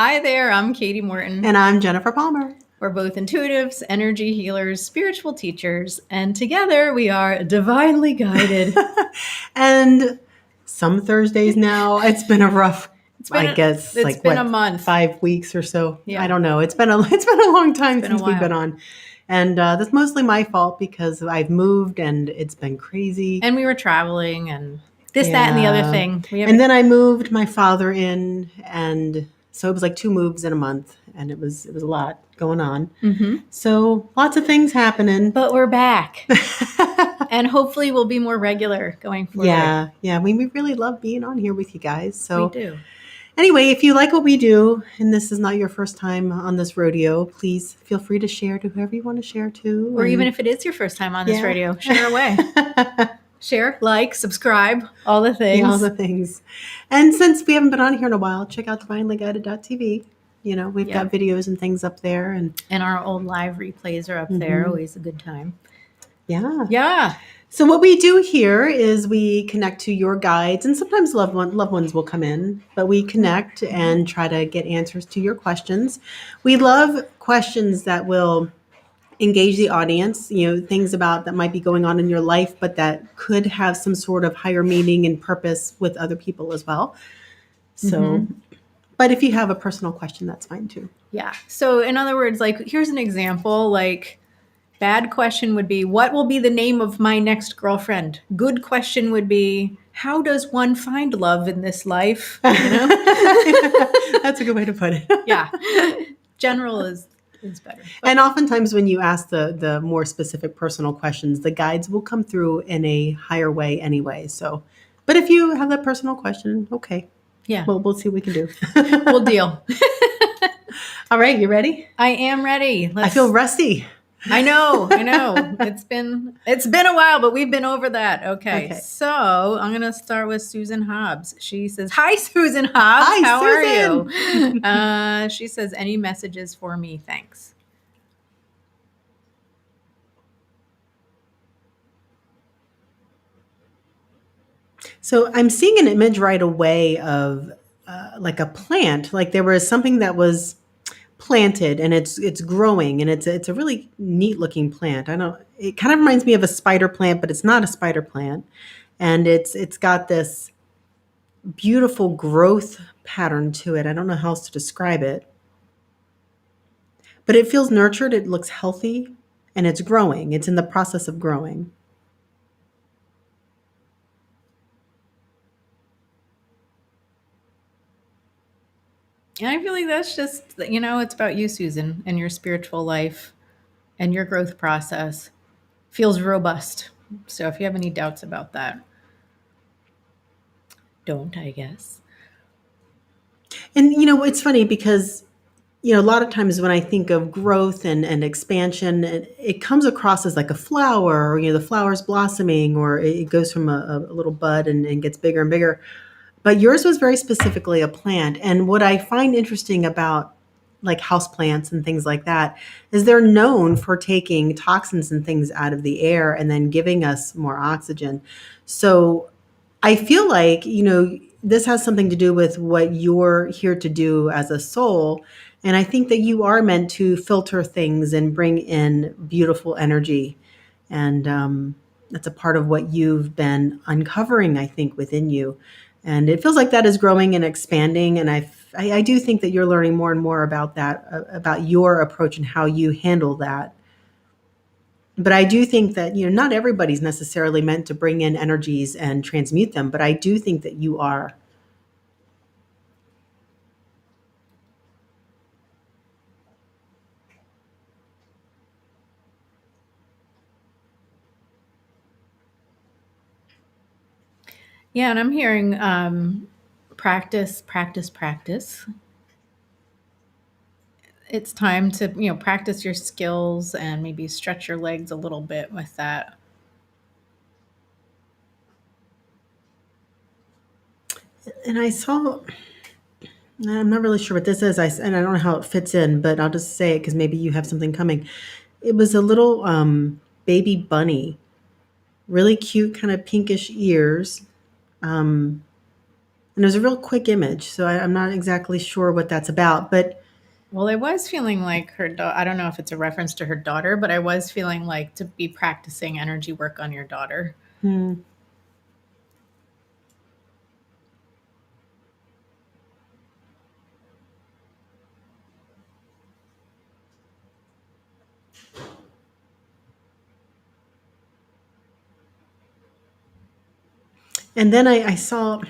Hi there, I'm Katie Morton. And I'm Jennifer Palmer. We're both intuitives, energy healers, spiritual teachers, and together we are divinely guided. And some Thursdays now, it's been a rough, It's been a month. 5 weeks or so. Yeah. I don't know. It's been a long time since we've been while. on. And that's mostly my fault because I've moved and it's been crazy. And we were traveling and this, that, and the other thing. And then I moved my father in, and so it was like 2 moves in a month, and it was a lot going on. Mm-hmm. So lots of things happening. But we're back. And hopefully we'll be more regular going forward. Yeah. We really love being on here with you guys. So we do. Anyway, if you like what we do, and this is not your first time on this rodeo, please feel free to share to whoever you want to share to. Or even if it is your first time on this radio, share away. Share, like, subscribe, all the things. Yeah, all the things. And since we haven't been on here in a while, check out divinelyguided.tv. You know, we've got videos and things up there. And our old live replays are up there. Always a good time. Yeah. So what we do here is we connect to your guides, and sometimes loved ones will come in, but we connect and try to get answers to your questions. We love questions that will engage the audience, things about that might be going on in your life, but that could have some sort of higher meaning and purpose with other people as well. So, but if you have a personal question, that's fine too. Yeah. So in other words, like, here's an example, like, bad question would be, what will be the name of my next girlfriend? Good question would be, how does one find love in this life? That's a good way to put it. Yeah. General is better. And oftentimes when you ask the more specific personal questions, the guides will come through in a higher way anyway. So, but if you have that personal question, okay. Yeah. Well, we'll see what we can do. We'll deal. All right. You ready? I am ready. I feel rusty. I know. It's been a while, but we've been over that. Okay. So I'm going to start with Susan Hobbs. She says, hi, Susan Hobbs. Hi, How Susan. are you? She says, any messages for me? Thanks. So I'm seeing an image right away of like a plant, like there was something that was planted and it's growing, and it's a really neat looking plant. It kind of reminds me of a spider plant, but it's not a spider plant. And it's got this beautiful growth pattern to it. I don't know how else to describe it. But it feels nurtured, it looks healthy, and it's growing. It's in the process of growing. And I feel like that's just, it's about you, Susan, and your spiritual life and your growth process. Feels robust. So if you have any doubts about that, don't, I guess. And, it's funny because, a lot of times when I think of growth and expansion, it comes across as like a flower, or, the flower's blossoming, or it goes from a little bud and gets bigger and bigger. But yours was very specifically a plant. And what I find interesting about like houseplants and things like that is they're known for taking toxins and things out of the air and then giving us more oxygen. So I feel like, this has something to do with what you're here to do as a soul. And I think that you are meant to filter things and bring in beautiful energy. And that's a part of what you've been uncovering, I think, within you. And it feels like that is growing and expanding. And I do think that you're learning more and more about that, about your approach and how you handle that. But I do think that, not everybody's necessarily meant to bring in energies and transmute them. But I do think that you are. Yeah, and I'm hearing practice. It's time to, practice your skills and maybe stretch your legs a little bit with that. And I'm not really sure what this is, and I don't know how it fits in, but I'll just say it because maybe you have something coming. It was a little baby bunny, really cute, kind of pinkish ears. And And it was a real quick image, so I'm not exactly sure what that's about. But Well, I was feeling like I don't know if it's a reference to her daughter, but I was feeling like to be practicing energy work on your daughter. hmm. And then I saw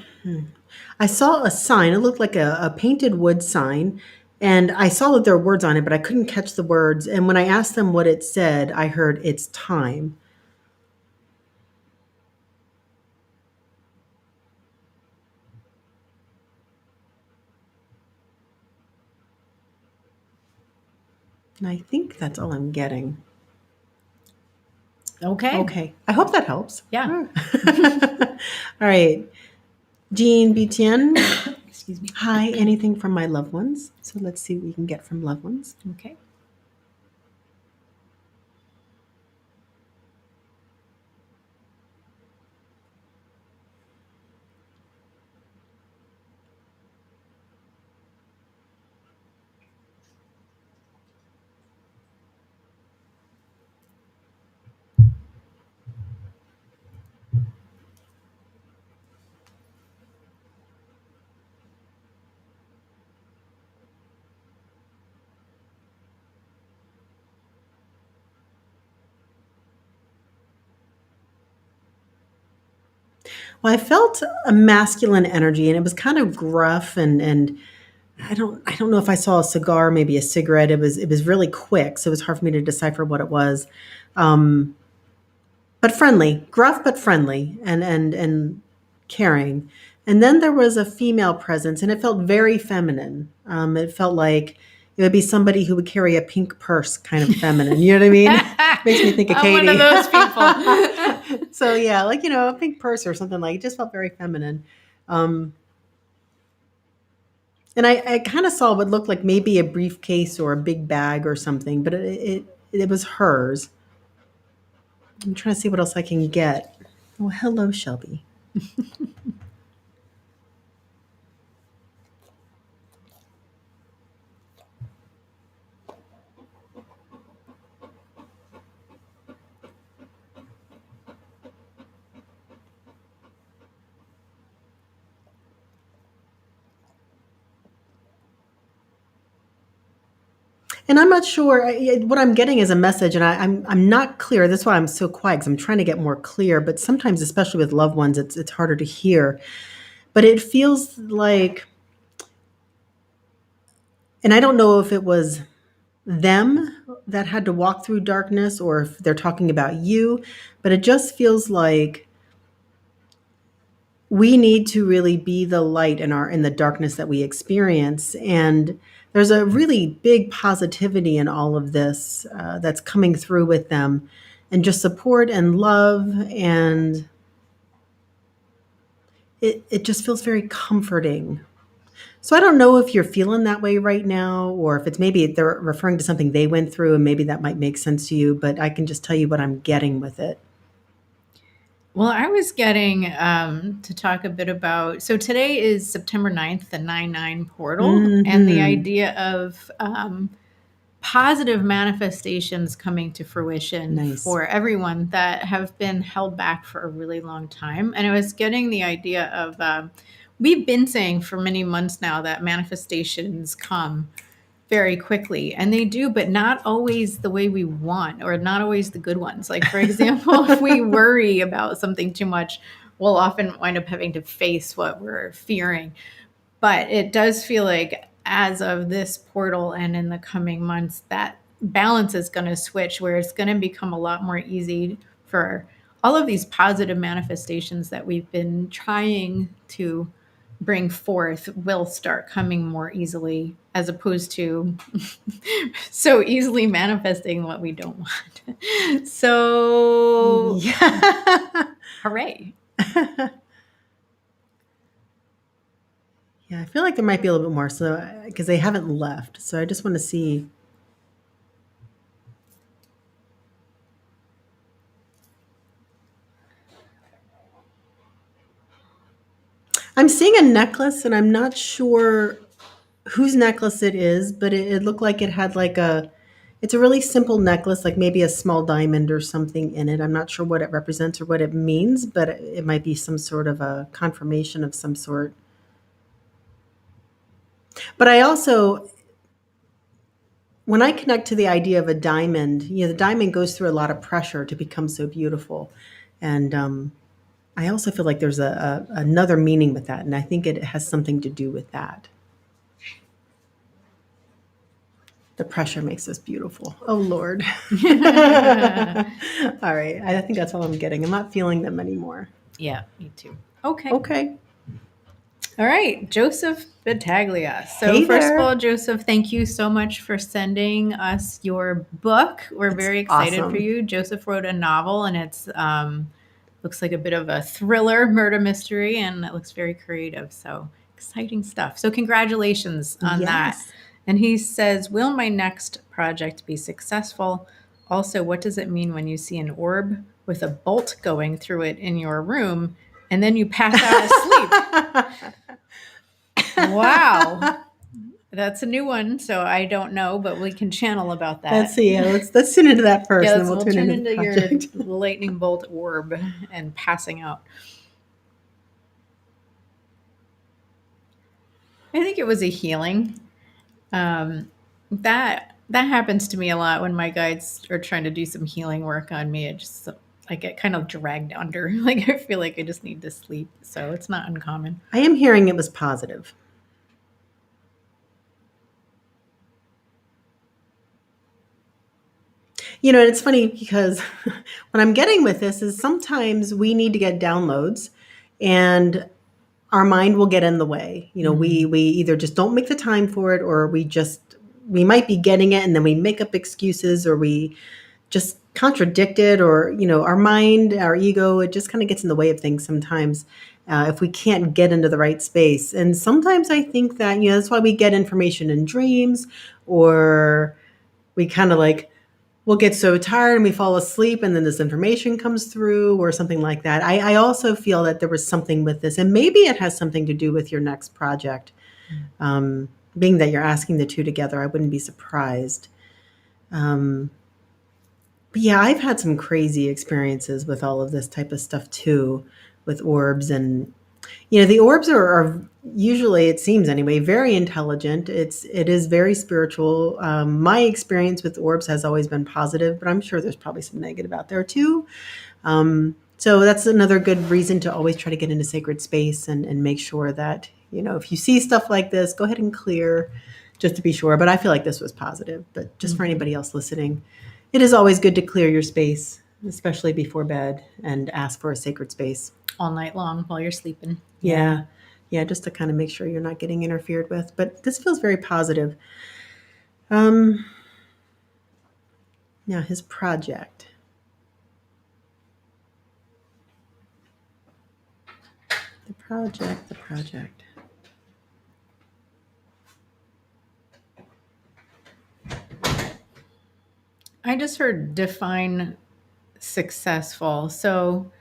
a sign. It looked like a painted wood sign, and I saw that there were words on it, but I couldn't catch the words. And when I asked them what it said, I heard it's time. And I think that's all I'm getting. Okay. Okay. I hope that helps. Yeah. All right. Jean Btien. Excuse me. Hi, anything from my loved ones? So let's see what we can get from loved ones. Okay. Well, I felt a masculine energy, and it was kind of gruff, and I don't know if I saw a cigar, maybe a cigarette. It was really quick, so it was hard for me to decipher what it was. Um, but friendly, gruff but friendly, and caring. And then there was a female presence, and it felt very feminine. It felt like it would be somebody who would carry a pink purse, kind of feminine. You know what I mean? Makes me think of I'm one of Katie. those people. So yeah, like a pink purse or something like. It just felt very feminine. Um, and I kind of saw what looked like maybe a briefcase or a big bag or something, but it was hers. I'm trying to see what else I can get. Oh, hello, Shelby. And I'm not sure what I'm getting is a message, and I'm not clear. That's why I'm so quiet because I'm trying to get more clear. But sometimes, especially with loved ones, it's harder to hear. But it feels like, and I don't know if it was them that had to walk through darkness or if they're talking about you, but it just feels like we need to really be the light in the darkness that we experience. And there's a really big positivity in all of this that's coming through with them, and just support and love, and it just feels very comforting. So I don't know if you're feeling that way right now, or if it's maybe they're referring to something they went through, and maybe that might make sense to you, but I can just tell you what I'm getting with it. Well, I was getting to talk a bit about. So today is September 9th, the 9/9 portal, and the Hmm. idea of positive manifestations coming to fruition Nice. for everyone that have been held back for a really long time. And I was getting the idea of we've been saying for many months now that manifestations come very quickly, and they do, but not always the way we want, or not always the good ones. Like, for example, if we worry about something too much, we'll often wind up having to face what we're fearing. But it does feel like as of this portal and in the coming months, that balance is going to switch, where it's going to become a lot more easy for all of these positive manifestations that we've been trying to bring forth will start coming more easily, as opposed to so easily manifesting what we don't want. So Yeah. hooray. Yeah, I feel like there might be a little bit more, so because they haven't left, so I just want to see. I'm seeing a necklace, and I'm not sure whose necklace it is, but it looked like it had like it's a really simple necklace, like maybe a small diamond or something in it. I'm not sure what it represents or what it means, but it might be some sort of a confirmation of some sort. But I also, when I connect to the idea of a diamond, the diamond goes through a lot of pressure to become so beautiful. And I also feel like there's another meaning with that. And I think it has something to do with that. The pressure makes us beautiful. Oh, Lord. All right. I think that's all I'm getting. I'm not feeling them anymore. Yeah, me too. Okay. Okay. All right, Joseph Battaglia. So, Hey first of there. all, Joseph, thank you so much for sending us your book. We're It's very excited for awesome. you. Joseph wrote a novel, and it's looks like a bit of a thriller murder mystery, and it looks very creative. So, exciting stuff. So, congratulations on that. Yes. And he says, "Will my next project be successful? Also, what does it mean when you see an orb with a bolt going through it in your room, and then you pass out asleep?" Wow. That's a new one, so I don't know, but we can channel about Let's that. see. Let's tune into that first, Yeah, and then we'll we'll tune turn into the into your project. lightning bolt orb and passing out. I think it was a healing. That happens to me a lot when my guides are trying to do some healing work on me. It just I get kind of dragged under. Like I feel like I just need to sleep, so it's not uncommon. I am hearing it was positive. And it's funny because what I'm getting with this is sometimes we need to get downloads, and our mind will get in the way. We either just don't make the time for it, or we might be getting it and then we make up excuses, or we just contradict it, or our mind, our ego, it just kind of gets in the way of things sometimes, if we can't get into the right space. And sometimes I think that that's why we get information in dreams, or we kind of like we'll get so tired and we fall asleep, and then this information comes through or something like that. I also feel that there was something with this, and maybe it has something to do with your next project. Being that you're asking the two together, I wouldn't be surprised. But yeah, I've had some crazy experiences with all of this type of stuff too, with orbs. And the orbs are usually, it seems anyway, very intelligent. It is very spiritual. My experience with orbs has always been positive, but I'm sure there's probably some negative out there too. So that's another good reason to always try to get into sacred space, and make sure that if you see stuff like this, go ahead and clear, just to be sure. But I feel like this was positive. But just for anybody else listening, it is always good to clear your space, especially before bed, and ask for a sacred space. All night long while you're sleeping. Yeah. Yeah, just to kind of make sure you're not getting interfered with. But this feels very positive. Now his project. The project. I just heard define successful. So,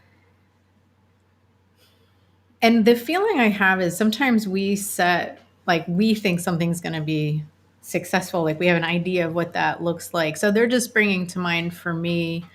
and the feeling I have is sometimes we we think something's going to be successful. Like we have an idea of what that looks like. So they're just bringing to mind for me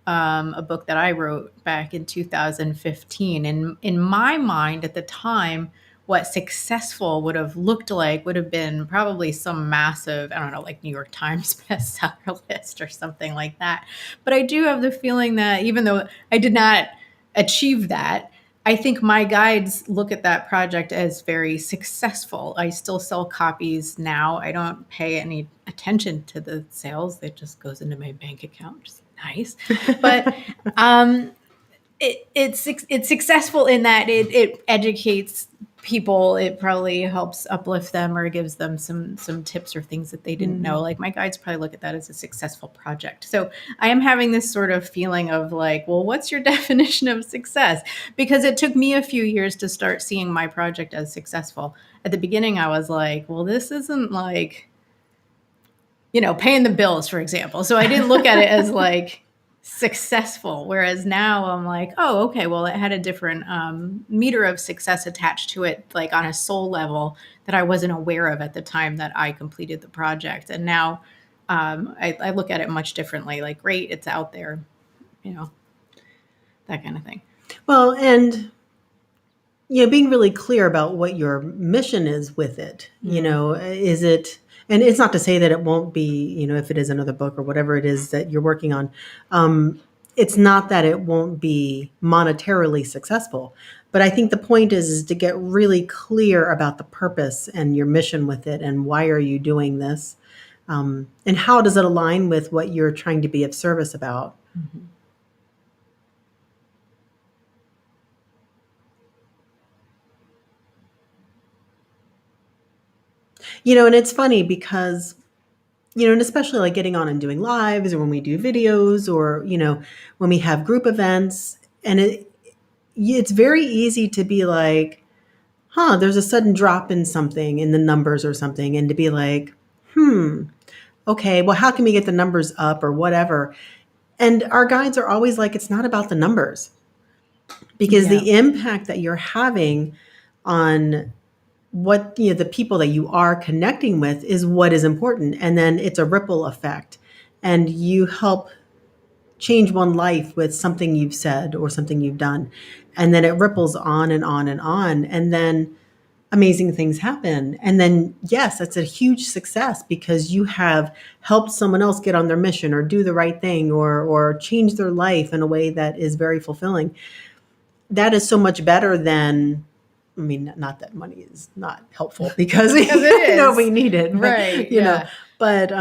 a book that I wrote back in 2015. And in my mind at the time, what successful would have looked like would have been probably some massive, I don't know, like New York Times bestseller list or something like that. But I do have the feeling that even though I did not achieve that, I think my guides look at that project as very successful. I still sell copies now. I don't pay any attention to the sales. It just goes into my bank account, which is nice. But it's successful in that it educates people. It probably helps uplift them or gives them some tips or things that they didn't know. Like my guides probably look at that as a successful project. So I am having this sort of feeling of like, well, what's your definition of success? Because it took me a few years to start seeing my project as successful. At the beginning, I was like, well, this isn't like, paying the bills, for example. So I didn't look at it as like successful. Whereas now I'm like, oh, okay, well, it had a different meter of success attached to it, like on a soul level that I wasn't aware of at the time that I completed the project. And now I look at it much differently. Like, great, it's out there, you know, that kind of thing. Well, and being really clear about what your mission is with it. Is it, and it's not to say that it won't be, if it is another book or whatever it is that you're working on, it's not that it won't be monetarily successful. But I think the point is to get really clear about the purpose and your mission with it, and why are you doing this, and how does it align with what you're trying to be of service about. Mm-hmm. And it's funny because, and especially like getting on and doing lives, or when we do videos, or, when we have group events, and it's very easy to be like, there's a sudden drop in something in the numbers or something. And to be like, okay, well, how can we get the numbers up or whatever? And our guides are always like, it's not about the numbers, because the impact that you're having on what the people that you are connecting with is what is important. And then it's a ripple effect, and you help change one life with something you've said or something you've done, and then it ripples on and on and on, and then amazing things happen. And then yes, that's a huge success, because you have helped someone else get on their mission or do the right thing, or change their life in a way that is very fulfilling. That is so much better than, I mean, not that money is not helpful, because it is. We need it, but, right? But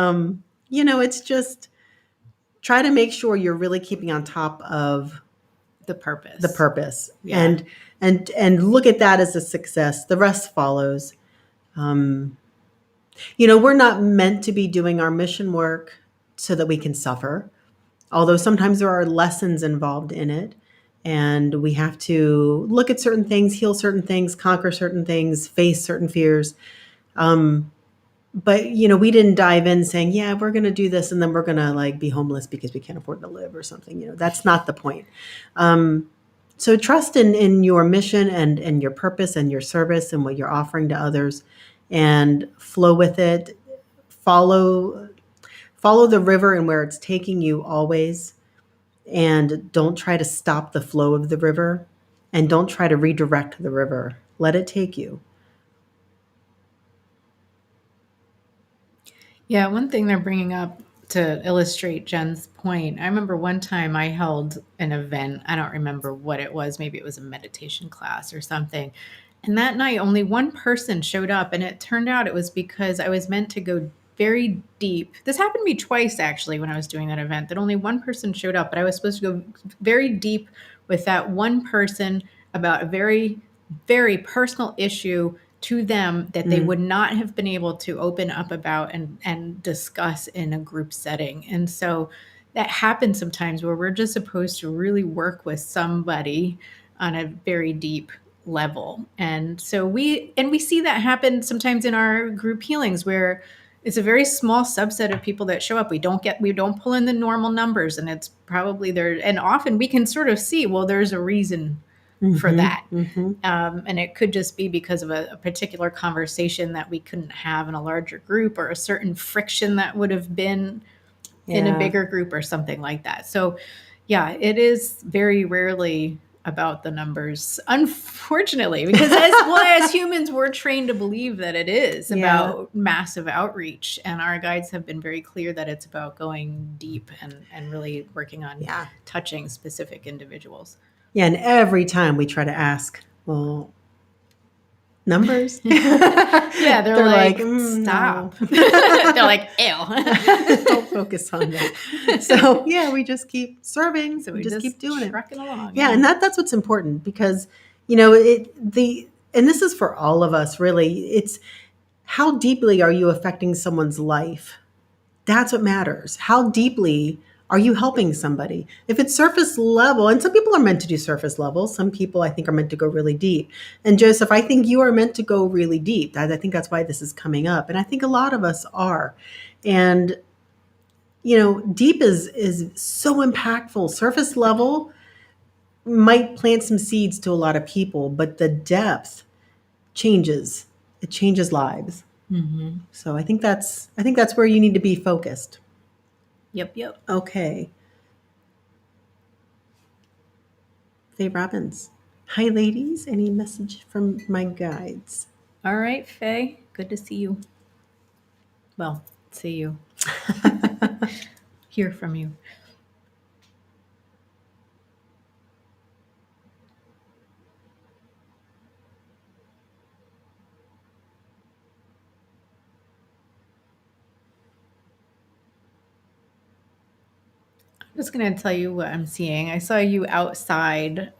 it's just try to make sure you're really keeping on top of the purpose, and look at that as a success. The rest follows. We're not meant to be doing our mission work so that we can suffer, although sometimes there are lessons involved in it. And we have to look at certain things, heal certain things, conquer certain things, face certain fears. But, we didn't dive in saying, yeah, we're going to do this, and then we're going to like be homeless because we can't afford to live or something. That's not the point. So trust in your mission and your purpose and your service and what you're offering to others, and flow with it. Follow the river and where it's taking you always. And don't try to stop the flow of the river, and don't try to redirect the river. Let it take you. Yeah, one thing they're bringing up to illustrate Jenn's point, I remember one time I held an event. I don't remember what it was. Maybe it was a meditation class or something. And that night, only one person showed up. And it turned out it was because I was meant to go very deep. This happened to me twice, actually, when I was doing that event, that only one person showed up. But I was supposed to go very deep with that one person about a very, very personal issue to them that they would not have been able to open up about and discuss in a group setting. And so that happens sometimes, where we're just supposed to really work with somebody on a very deep level. And so we see that happen sometimes in our group healings, where it's a very small subset of people that show up. We don't pull in the normal numbers, and it's probably there. And often we can sort of see, well, there's a reason for that. And it could just be because of a particular conversation that we couldn't have in a larger group, or a certain friction that would have been in a bigger group or something like that. So yeah, it is very rarely about the numbers, unfortunately, because as humans, we're trained to believe that it is about massive outreach. And our guides have been very clear that it's about going deep and really working on touching specific individuals. Yeah, and every time we try to ask, well, numbers. Yeah, they're like stop. No. They're like, ew. Don't focus on that. So yeah, we just keep serving. So we just keep doing it. Trucking along. Yeah, and that's what's important, because and this is for all of us, really. It's how deeply are you affecting someone's life? That's what matters. How deeply are you helping somebody? If it's surface level, and some people are meant to do surface level, some people I think are meant to go really deep. And Joseph, I think you are meant to go really deep. I think that's why this is coming up. And I think a lot of us are. And, deep is so impactful. Surface level might plant some seeds to a lot of people, but the depth changes. It changes lives. Mm-hmm. So I think that's where you need to be focused. Yep, yep. Okay. Faye Robbins. Hi, ladies. Any message from my guides? All right, Faye. Good to see you. Well, see you. Hear from you. I'm just going to tell you what I'm seeing. I saw you outside.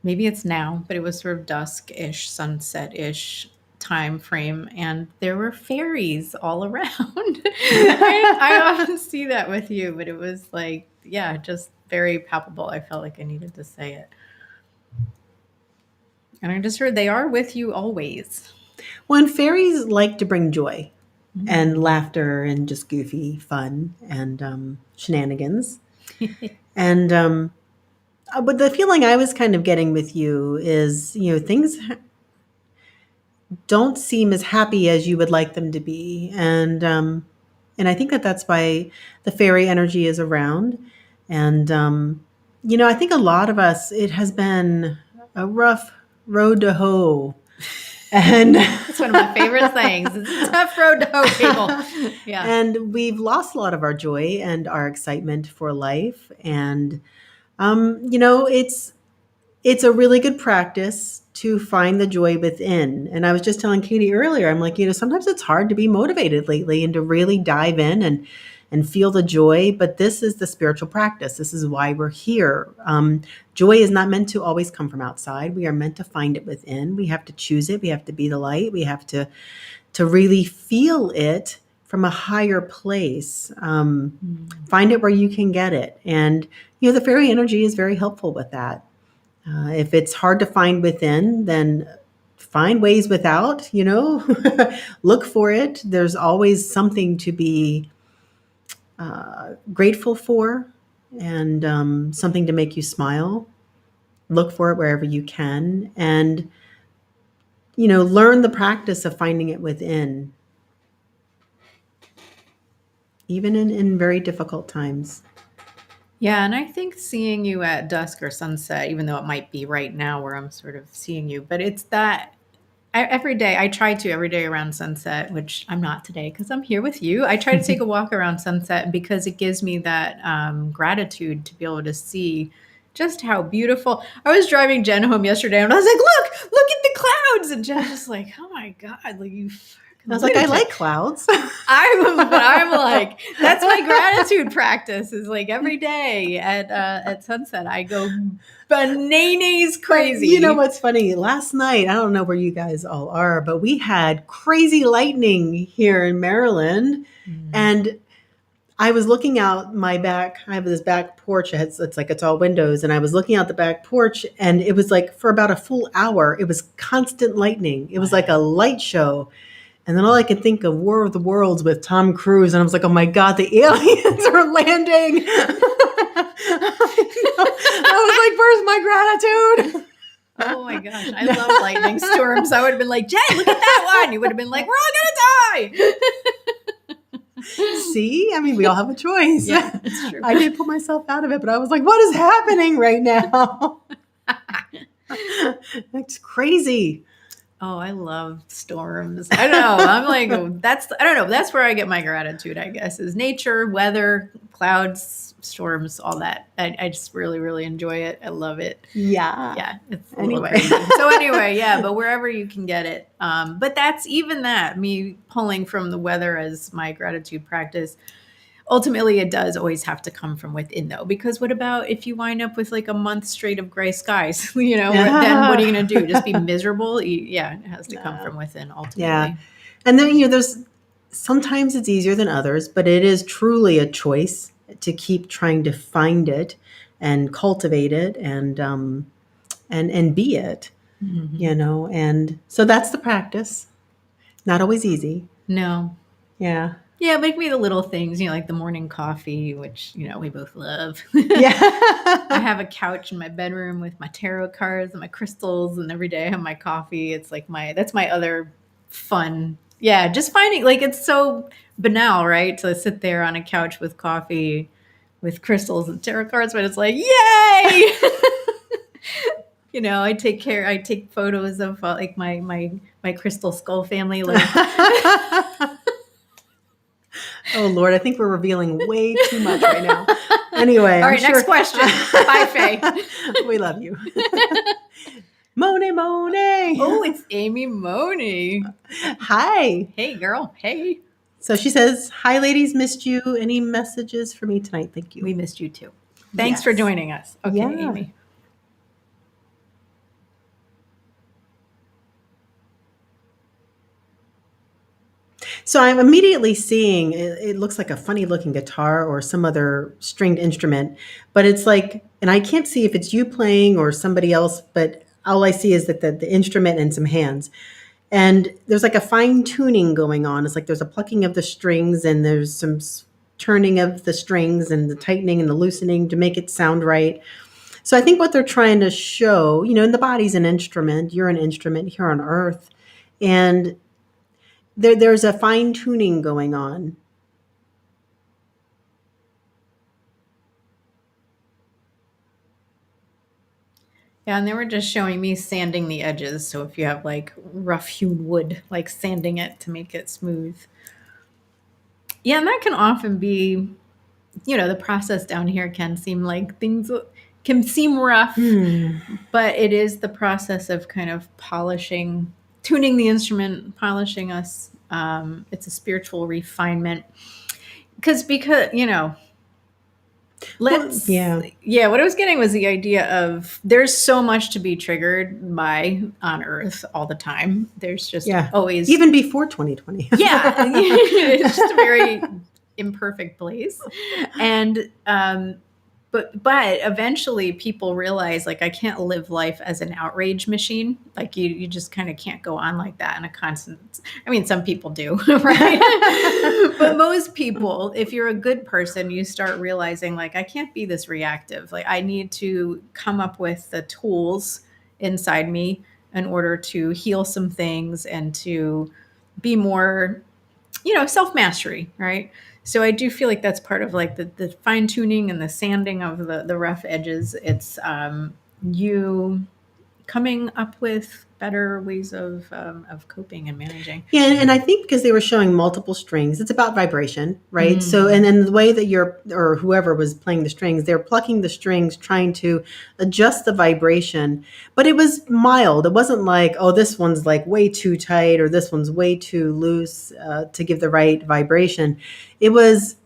Maybe it's now, but it was sort of dusk-ish, sunset-ish time frame, and there were fairies all around. I often see that with you, but it was like, yeah, just very palpable. I felt like I needed to say it. And I just heard they are with you always. Well, and fairies like to bring joy and Mm. laughter and just goofy fun and shenanigans. And but the feeling I was kind of getting with you is, things don't seem as happy as you would like them to be, and I think that that's why the fairy energy is around. And I think a lot of us, it has been a rough road to hoe, and It's one of my favorite things. It's a tough road to hoe, people. Yeah. and we've lost a lot of our joy and our excitement for life. And it's a really good practice to find the joy within. And I was just telling Katie earlier, I'm like, sometimes it's hard to be motivated lately and to really dive in and feel the joy. But this is the spiritual practice. This is why we're here. Joy is not meant to always come from outside. We are meant to find it within. We have to choose it. We have to be the light. We have to really feel it from a higher place. Find it where you can get it. And, the fairy energy is very helpful with that. If it's hard to find within, then find ways without, look for it. There's always something to be grateful for and something to make you smile. Look for it wherever you can and, learn the practice of finding it within, even in very difficult times. Yeah, and I think seeing you at dusk or sunset, even though it might be right now where I'm sort of seeing you, but it's that every day, I try to every day around sunset, which I'm not today because I'm here with you. I try to take a walk around sunset because it gives me that gratitude to be able to see just how beautiful. I was driving Jen home yesterday and I was like, look at the clouds. And Jen's just like, oh my God, like you I was like, I like clouds. I'm like, that's my gratitude practice is like every day at sunset, I go bananas crazy. You know what's funny? Last night, I don't know where you guys all are, but we had crazy lightning here in Maryland. And I was looking out my back. I have this back porch. It's all windows. And I was looking out the back porch and it was like for about a full hour, it was constant lightning. It was like a light show. And then all I could think of War of the Worlds with Tom Cruise. And I was like, oh my God, the aliens are landing. I was like, where's my gratitude? Oh my gosh, I love lightning storms. I would have been like, Jen, look at that one. You would have been like, we're all going to die. See? I mean, we all have a choice. Yeah, it's true. I did pull myself out of it, but I was like, what is happening right now? It's crazy. Oh, I love storms. I don't know. I'm like, I don't know. That's where I get my gratitude, I guess, is nature, weather, clouds, storms, all that. I just really, really enjoy it. I love it. Yeah. Yeah. It's Anyway. So anyway, yeah, but wherever you can get it. But that's even that, me pulling from the weather as my gratitude practice. Ultimately, it does always have to come from within, though, because what about if you wind up with like a month straight of gray skies, then what are you going to do? Just be miserable? Yeah, it has to come from within ultimately. Yeah. And then, there's sometimes it's easier than others, but it is truly a choice to keep trying to find it and cultivate it and be it, and so that's the practice. Not always easy. No. Yeah. Yeah, make me the little things, like the morning coffee, which, we both love. I Yeah. have a couch in my bedroom with my tarot cards and my crystals, and every day I have my coffee. It's like that's my other fun. Yeah, just finding like it's so banal, right? To sit there on a couch with coffee with crystals and tarot cards, but it's like, yay! I take photos of like my crystal skull family. Like, Oh Lord, I think we're revealing way too much right now. Anyway, all I'm right, next sure. question. Bye, Faye. We love you. Monet, Monet. Oh, it's Amy Money. Hi. Hey, girl. Hey. So she says, "Hi, ladies, missed you. Any messages for me tonight? Thank you." We missed you too. Thanks for Yes. joining us. Okay, Yeah. Amy. So I'm immediately seeing it looks like a funny looking guitar or some other stringed instrument, but it's like, and I can't see if it's you playing or somebody else, but all I see is that the instrument and some hands. And there's like a fine tuning going on. It's like there's a plucking of the strings and there's some turning of the strings and the tightening and the loosening to make it sound right. So I think what they're trying to show, and the body's an instrument, you're an instrument here on earth. And there's a fine tuning going on. Yeah, and they were just showing me sanding the edges. So if you have like rough hewn wood, like sanding it to make it smooth. Yeah, and that can often be, the process down here can seem like things can seem rough, but it is the process of kind of polishing, tuning the instrument, polishing us. It's a spiritual refinement. Because, let's Yeah. yeah, what I was getting was the idea of there's so much to be triggered by on earth all the time. There's just Yeah. always Even before 2020. yeah, it's just a very imperfect place. And but eventually people realize, like, I can't live life as an outrage machine. Like, you just kind of can't go on like that in a constant. I mean, some people do, right? But most people, if you're a good person, you start realizing, like, I can't be this reactive. Like, I need to come up with the tools inside me in order to heal some things and to be more, self mastery, right? So I do feel like that's part of like the fine tuning and the sanding of the rough edges. It's you coming up with better ways of coping and managing. Yeah, and I think because they were showing multiple strings, it's about vibration, right? So, and then the way that you're, or whoever was playing the strings, they're plucking the strings, trying to adjust the vibration, but it was mild. It wasn't like, oh, this one's like way too tight or this one's way too loose to give the right vibration. It was,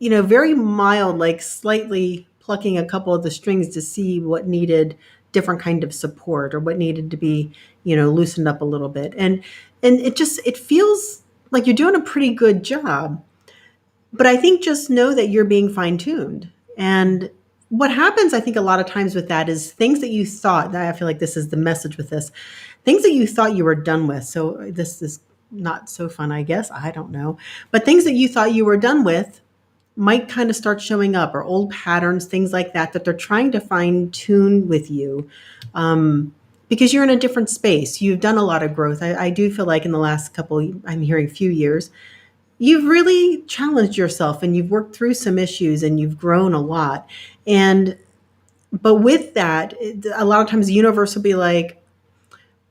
very mild, like slightly plucking a couple of the strings to see what needed different kind of support or what needed to be, loosened up a little bit. And it feels like you're doing a pretty good job. But I think just know that you're being fine tuned. And what happens, I think, a lot of times with that is things that you thought, I feel like this is the message with this, things that you thought you were done with. So this is not so fun, I guess. I don't know. But things that you thought you were done with might kind of start showing up, or old patterns, things like that, that they're trying to fine tune with you. Because you're in a different space. You've done a lot of growth. I do feel like in the last I'm hearing few years, you've really challenged yourself and you've worked through some issues and you've grown a lot. But with that, a lot of times the universe will be like,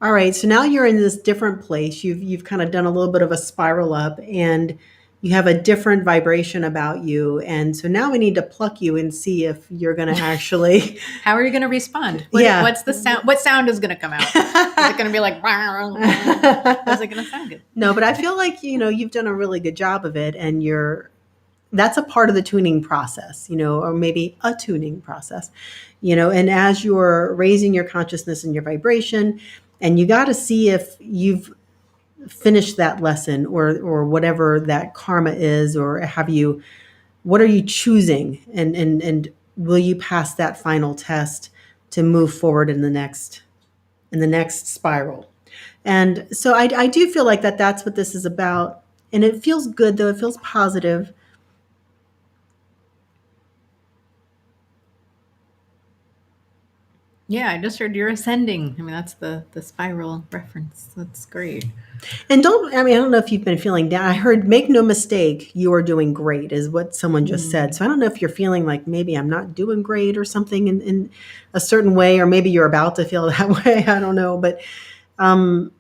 all right, so now you're in this different place. You've kind of done a little bit of a spiral up and you have a different vibration about you. And so now we need to pluck you and see if you're going to actually. How are you going to respond? Yeah. What's the sound? What sound is going to come out? Is it going to be like, is it going to sound good? No, but I feel like, you've done a really good job of it and that's a part of the tuning process, or maybe a tuning process, and as you're raising your consciousness and your vibration, and you got to see if you've finished that lesson or whatever that karma is, or what are you choosing? And will you pass that final test to move forward in the next spiral? And so I do feel like that's what this is about. And it feels good, though. It feels positive. Yeah, I just heard you're ascending. I mean, that's the spiral reference. That's great. And I don't know if you've been feeling down. I heard, make no mistake, you are doing great, is what someone just said. So I don't know if you're feeling like maybe I'm not doing great or something in a certain way, or maybe you're about to feel that way. I don't know. But um,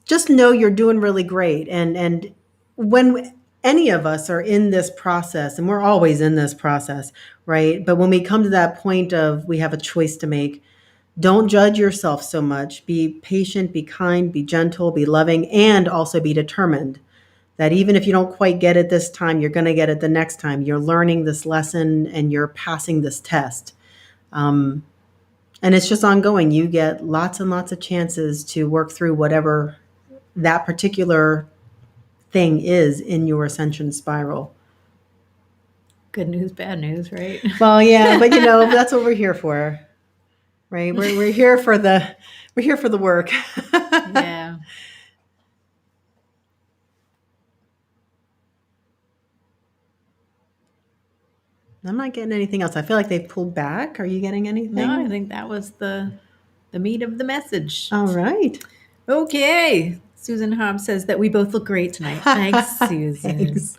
just know you're doing really great. And when any of us are in this process, and we're always in this process, right? But when we come to that point of we have a choice to make, don't judge yourself so much. Be patient, be kind, be gentle, be loving, and also be determined that even if you don't quite get it this time, you're going to get it the next time. You're learning this lesson and you're passing this test. Um, and it's just ongoing. You get lots and lots of chances to work through whatever that particular thing is in your ascension spiral. Good news, bad news, right? Well, yeah, but that's what we're here for, right? We're here for the work. Yeah. I'm not getting anything else. I feel like they've pulled back. Are you getting anything? No, I think that was the meat of the message. All right. Okay. Susan Hobbs says that we both look great tonight. Thanks, Susan. Thanks.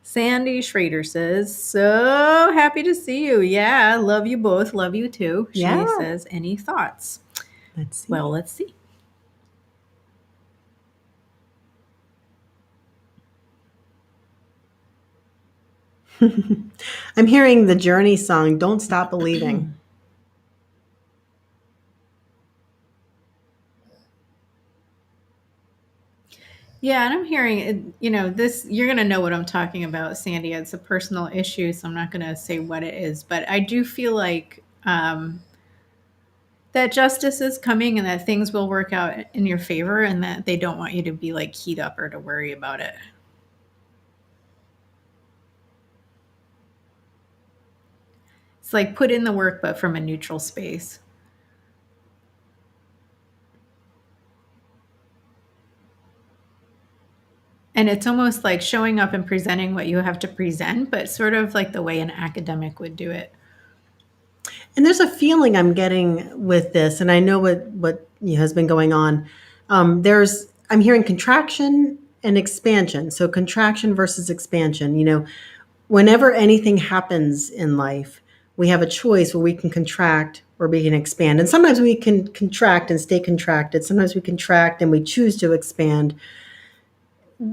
Sandy Schrader says, so happy to see you. Yeah, love you both. Love you too. She Yeah. says, any thoughts? Let's see. Well, let's see. I'm hearing the Journey song, Don't Stop Believing. Yeah, and I'm hearing, this, you're going to know what I'm talking about, Sandy. It's a personal issue, so I'm not going to say what it is. But I do feel like that justice is coming and that things will work out in your favor and that they don't want you to be like keyed up or to worry about it. It's like put in the work, but from a neutral space. And it's almost like showing up and presenting what you have to present, but sort of like the way an academic would do it. And there's a feeling I'm getting with this, and I know what has been going on. I'm hearing contraction and expansion. So contraction versus expansion. Whenever anything happens in life, we have a choice where we can contract or we can expand. And sometimes we can contract and stay contracted. Sometimes we contract and we choose to expand.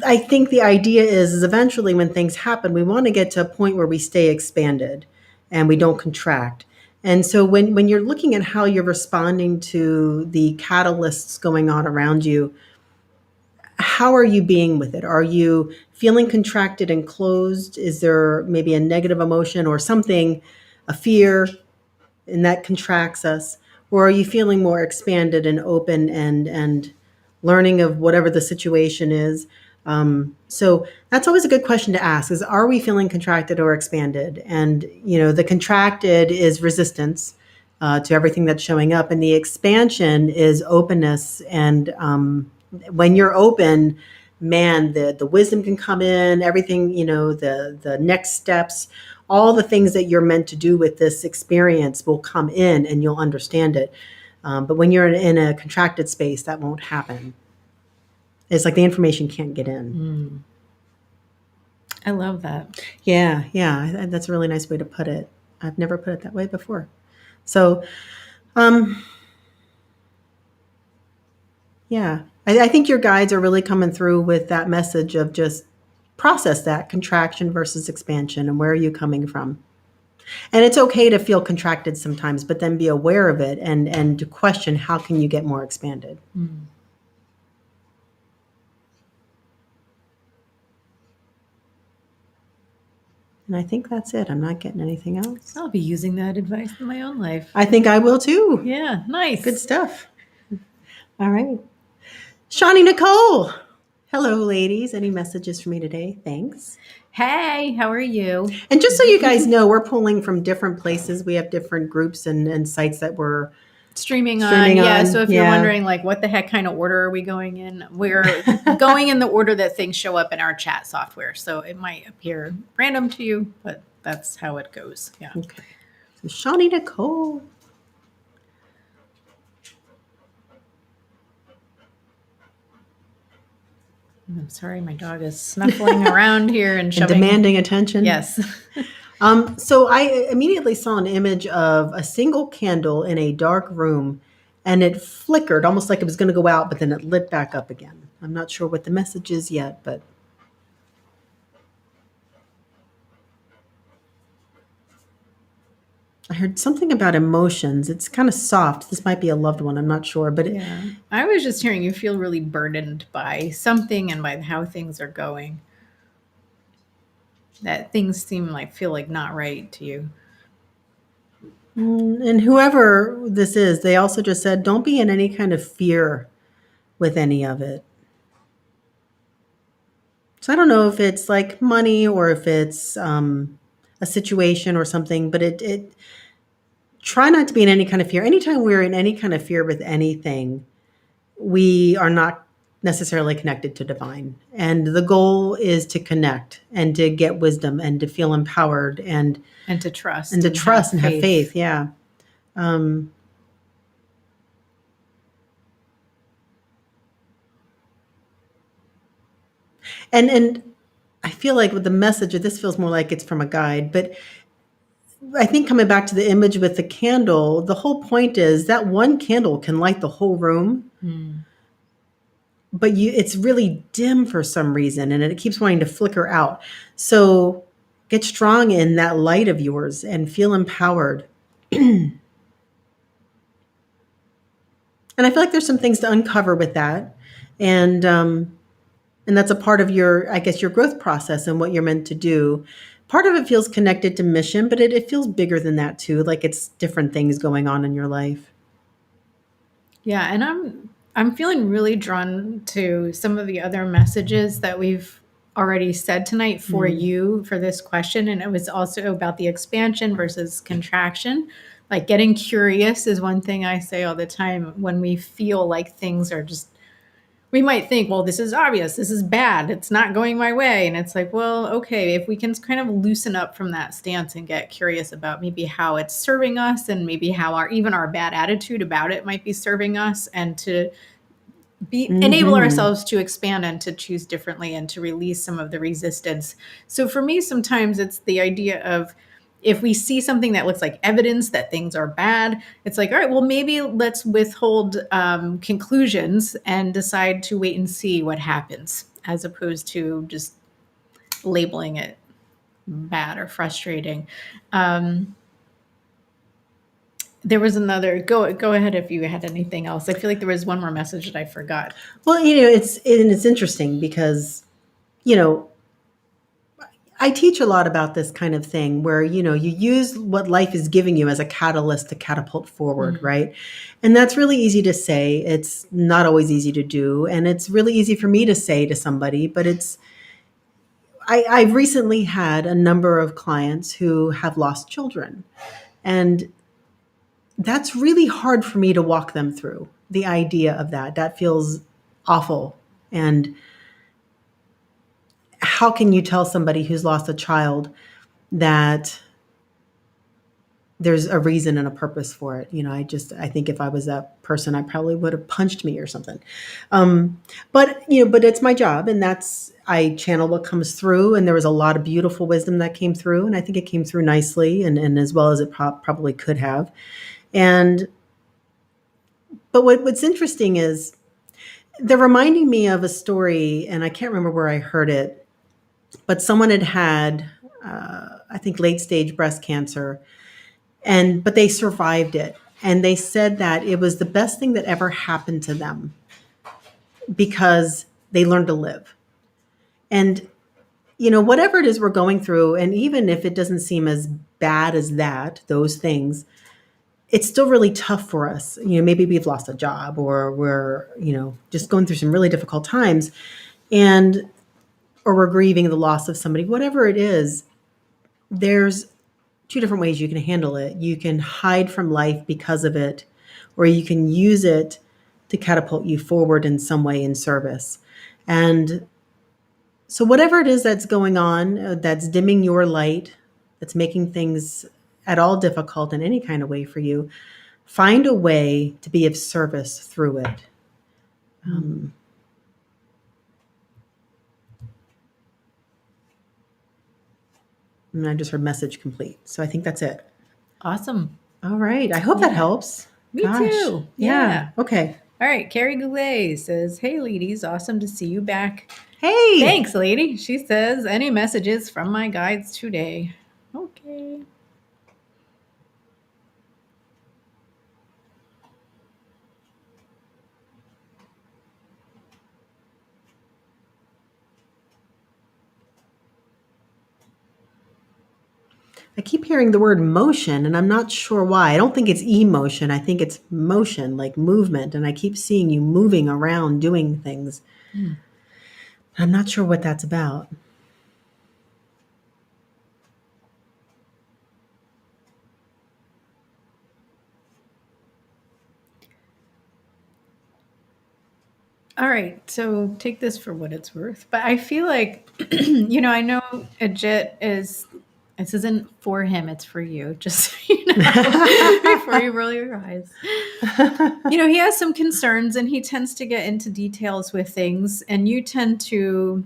I think the idea is eventually when things happen, we want to get to a point where we stay expanded and we don't contract. And so when you're looking at how you're responding to the catalysts going on around you, how are you being with it? Are you feeling contracted and closed? Is there maybe a negative emotion or something, a fear, and that contracts us? Or are you feeling more expanded and open and learning of whatever the situation is? So that's always a good question to ask is, are we feeling contracted or expanded? And, the contracted is resistance to everything that's showing up. And the expansion is openness. And when you're open, man, the wisdom can come in, everything, the next steps, all the things that you're meant to do with this experience will come in and you'll understand it. But when you're in a contracted space, that won't happen. It's like the information can't get in. I love that. Yeah. That's a really nice way to put it. I've never put it that way before. So, yeah, I think your guides are really coming through with that message of just process that contraction versus expansion and where are you coming from? And it's okay to feel contracted sometimes, but then be aware of it and to question how can you get more expanded. And I think that's it. I'm not getting anything else. I'll be using that advice in my own life. I think I will too. Yeah, nice. Good stuff. All right. Shawnee Nicole. Hello, ladies. Any messages for me today? Thanks. Hey, how are you? And just so you guys know, we're pulling from different places. We have different groups and sites that we're Streaming on, streaming yeah. So on. if you're Yeah. wondering, like, what the heck kind of order are we going in? We're going in the order that things show up in our chat software. So it might appear random to you, but that's how it goes. Yeah. Okay. So Shawnee Nicole. I'm sorry, my dog is snuffling around here and shoving. Demanding attention. Yes. So I immediately saw an image of a single candle in a dark room, and it flickered almost like it was going to go out, but then it lit back up again. I'm not sure what the message is yet, but I heard something about emotions. It's kind of soft. This might be a loved one. I'm not sure, but Yeah. I was just hearing you feel really burdened by something and by how things are going. That things feel like not right to you. and whoever this is, they also just said, don't be in any kind of fear with any of it. So I don't know if it's like money or if it's a situation or something, but it try not to be in any kind of fear. Anytime we're in any kind of fear with anything, we are not necessarily connected to divine. And the goal is to connect and to get wisdom and to feel empowered and to trust and to trust and have faith. Yeah. And I feel like with the message, this feels more like it's from a guide, but I think coming back to the image with the candle, the whole point is that one candle can light the whole room. But it's really dim for some reason, and it keeps wanting to flicker out. So get strong in that light of yours and feel empowered. And I feel like there's some things to uncover with that. And that's a part of your, I guess, your growth process and what you're meant to do. Part of it feels connected to mission, but it feels bigger than that too. Like it's different things going on in your life. Yeah, and I'm feeling really drawn to some of the other messages that we've already said tonight for you for this question. And it was also about the expansion versus contraction. Like getting curious is one thing I say all the time when we feel like things are just, we might think, well, this is obvious, this is bad, it's not going my way. And it's like, well, okay, if we can kind of loosen up from that stance and get curious about maybe how it's serving us and maybe how even our bad attitude about it might be serving us, and to enable ourselves to expand and to choose differently and to release some of the resistance. So for me, sometimes it's the idea of, if we see something that looks like evidence that things are bad, it's like, all right, well, maybe let's withhold conclusions and decide to wait and see what happens, as opposed to just labeling it bad or frustrating. There was another, go ahead if you had anything else. I feel like there was one more message that I forgot. Well, it's interesting because, I teach a lot about this kind of thing where, you use what life is giving you as a catalyst to catapult forward, right? And that's really easy to say. It's not always easy to do. And it's really easy for me to say to somebody, but I've recently had a number of clients who have lost children. And that's really hard for me to walk them through, the idea of that. That feels awful. And how can you tell somebody who's lost a child that there's a reason and a purpose for it? I think if I was that person, I probably would have punched me or something. But it's my job, and I channel what comes through. And there was a lot of beautiful wisdom that came through, and I think it came through nicely and as well as it probably could have. But what's interesting is they're reminding me of a story, and I can't remember where I heard it, but someone had I think, late stage breast cancer, but they survived it. And they said that it was the best thing that ever happened to them because they learned to live. And, whatever it is we're going through, and even if it doesn't seem as bad as those things, it's still really tough for us. Maybe we've lost a job or we're, just going through some really difficult times, or we're grieving the loss of somebody. Whatever it is, there's two different ways you can handle it. You can hide from life because of it, or you can use it to catapult you forward in some way in service. And so, whatever it is that's going on, that's dimming your light, that's making things at all difficult in any kind of way for you, find a way to be of service through it. And I just heard message complete. So I think that's it. Awesome. All right. I hope that Yeah. helps. Me Gosh. too. Yeah. Yeah. Okay. All right. Carrie Goulet says, "Hey, ladies, awesome to see you back." Hey. Thanks, lady. She says, "Any messages from my guides today?" Okay. I keep hearing the word motion, and I'm not sure why. I don't think it's emotion. I think it's motion, like movement. And I keep seeing you moving around doing things. I'm not sure what that's about. All right, so take this for what it's worth. But I feel like, I know Ajit is, this isn't for him, it's for you, just, so you know, before you roll your eyes. He has some concerns and he tends to get into details with things, and you tend to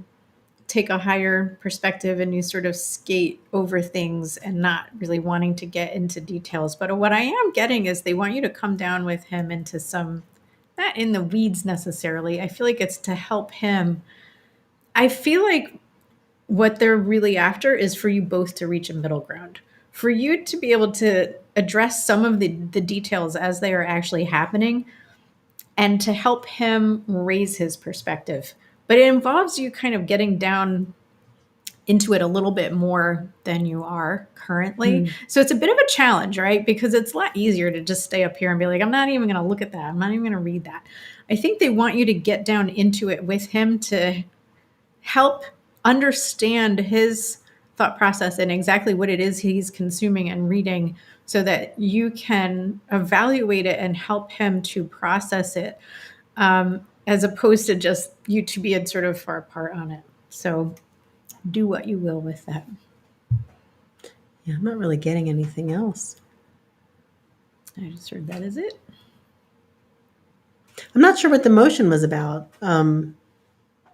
take a higher perspective and you sort of skate over things and not really wanting to get into details. But what I am getting is they want you to come down with him into some, not in the weeds necessarily. I feel like it's to help him. I feel like what they're really after is for you both to reach a middle ground, for you to be able to address some of the details as they are actually happening and to help him raise his perspective. But it involves you kind of getting down into it a little bit more than you are currently. So it's a bit of a challenge, right? Because it's a lot easier to just stay up here and be like, I'm not even going to look at that. I'm not even going to read that. I think they want you to get down into it with him to help understand his thought process and exactly what it is he's consuming and reading so that you can evaluate it and help him to process it, as opposed to just you two being sort of far apart on it. So do what you will with that. Yeah, I'm not really getting anything else. I just heard that is it. I'm not sure what the motion was about.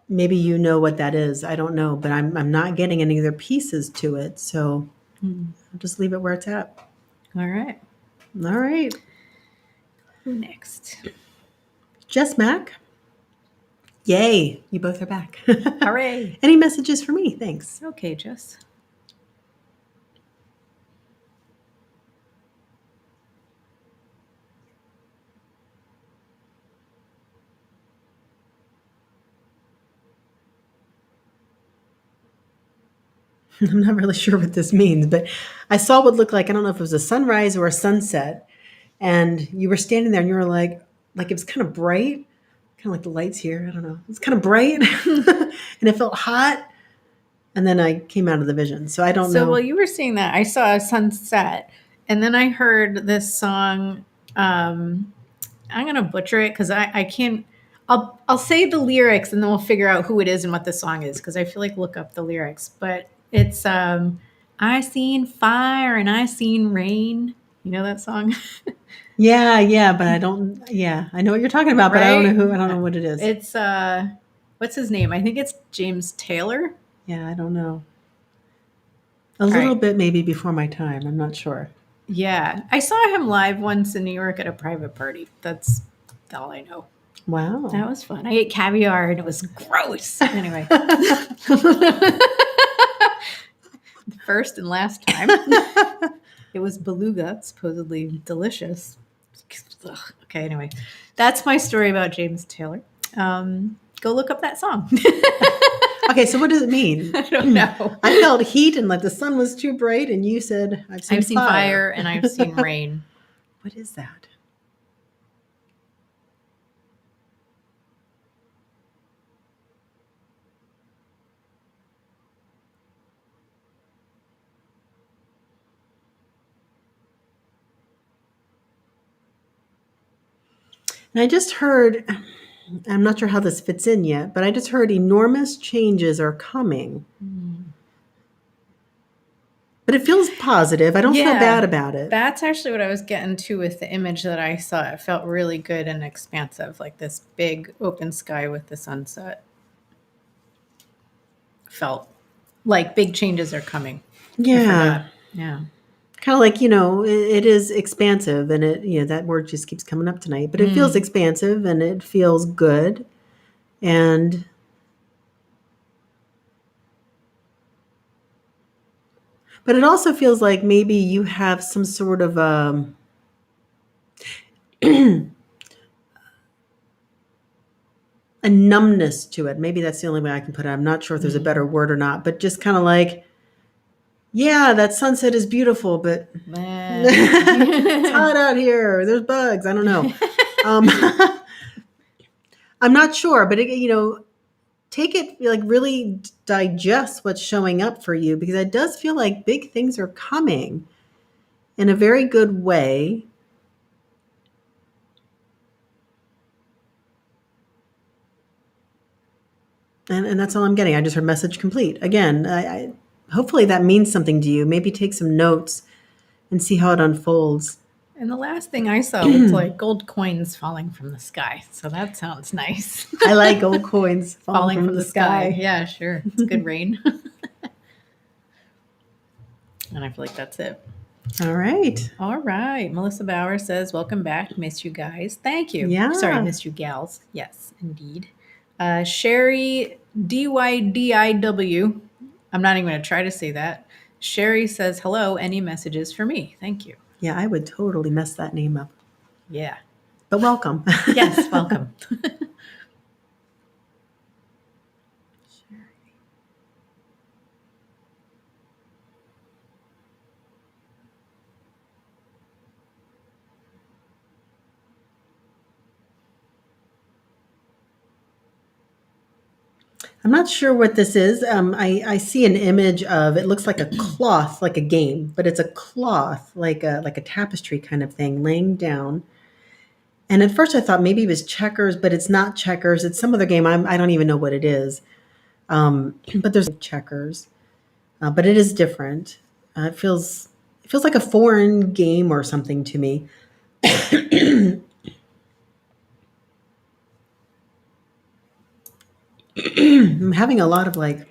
Maybe you know what that is. I don't know, but I'm not getting any other pieces to it. So I'll just leave it where it's at. All right. All right. Who next? Jess Mack. Yay. You both are back. Hooray. Any messages for me? Thanks. Okay, Jess. I'm not really sure what this means, but I saw what looked like, I don't know if it was a sunrise or a sunset. And you were standing there and you were like it was kind of bright, kind of like the lights here. I don't know. It's kind of bright and it felt hot. And then I came out of the vision. So I don't know. So while you were seeing that, I saw a sunset. And then I heard this song. I'm gonna butcher it because I can't. I'll say the lyrics and then we'll figure out who it is and what the song is because I feel like look up the lyrics. But it's I seen fire and I seen rain. You know that song? Yeah, but I don't. Yeah, I know what you're talking about, but I don't know who. I don't know what it is. It's what's his name? I think it's James Taylor. Yeah, I don't know. A little bit maybe before my time. I'm not sure. Yeah, I saw him live once in New York at a private party. That's all I know. Wow. That was fun. I ate caviar and it was gross. Anyway. The first and last time. It was beluga, supposedly delicious. Ugh. Okay, anyway. That's my story about James Taylor. Go look up that song. Okay, so what does it mean? I don't know. I felt heat and like the sun was too bright, and you said, I've seen fire and I've seen rain. What is that? And I just heard, I'm not sure how this fits in yet, but I just heard enormous changes are coming. But it feels positive. I don't feel bad Yeah, about it. that's actually what I was getting to with the image that I saw. It felt really good and expansive, like this big open sky with the sunset. Felt like big changes are coming. I Yeah. forgot. Yeah. Kind of like, it is expansive and that word just keeps coming up tonight, but it feels Mm. expansive and it feels good. And but it also feels like maybe you have some sort of a numbness to it. Maybe that's the only way I can put it. I'm not sure if there's a better word or not, but just kind of like, yeah, that sunset is beautiful, but it's Meh. hot out here. There's bugs. I don't know. Um, I'm not sure, but take it, like, really digest what's showing up for you, because it does feel like big things are coming in a very good way. And that's all I'm getting. I just heard message complete. Again, hopefully that means something to you. Maybe take some notes and see how it unfolds. And the last thing I saw looked like gold coins falling from the sky. So that sounds nice. I like gold coins falling Falling from from the the sky. sky. Yeah, sure. It's good rain. And I feel like that's it. All right. All right. Melissa Bauer says, welcome back. Miss you guys. Thank you. Sorry, Yeah. miss you gals. Yes, indeed. Sherry DYDIW. I'm not even going to try to say that. Sherry says, hello. Any messages for me? Thank you. Yeah, I would totally mess that name up. Yeah. But welcome. Yes, welcome. I'm not sure what this is. I see an image of, it looks like a cloth, like a game, but it's a cloth, like a tapestry kind of thing, laying down. And at first I thought maybe it was checkers, but it's not checkers. It's some other game. I don't even know what it is. But there's checkers, but it is different. It feels like a foreign game or something to me. I'm having a lot of like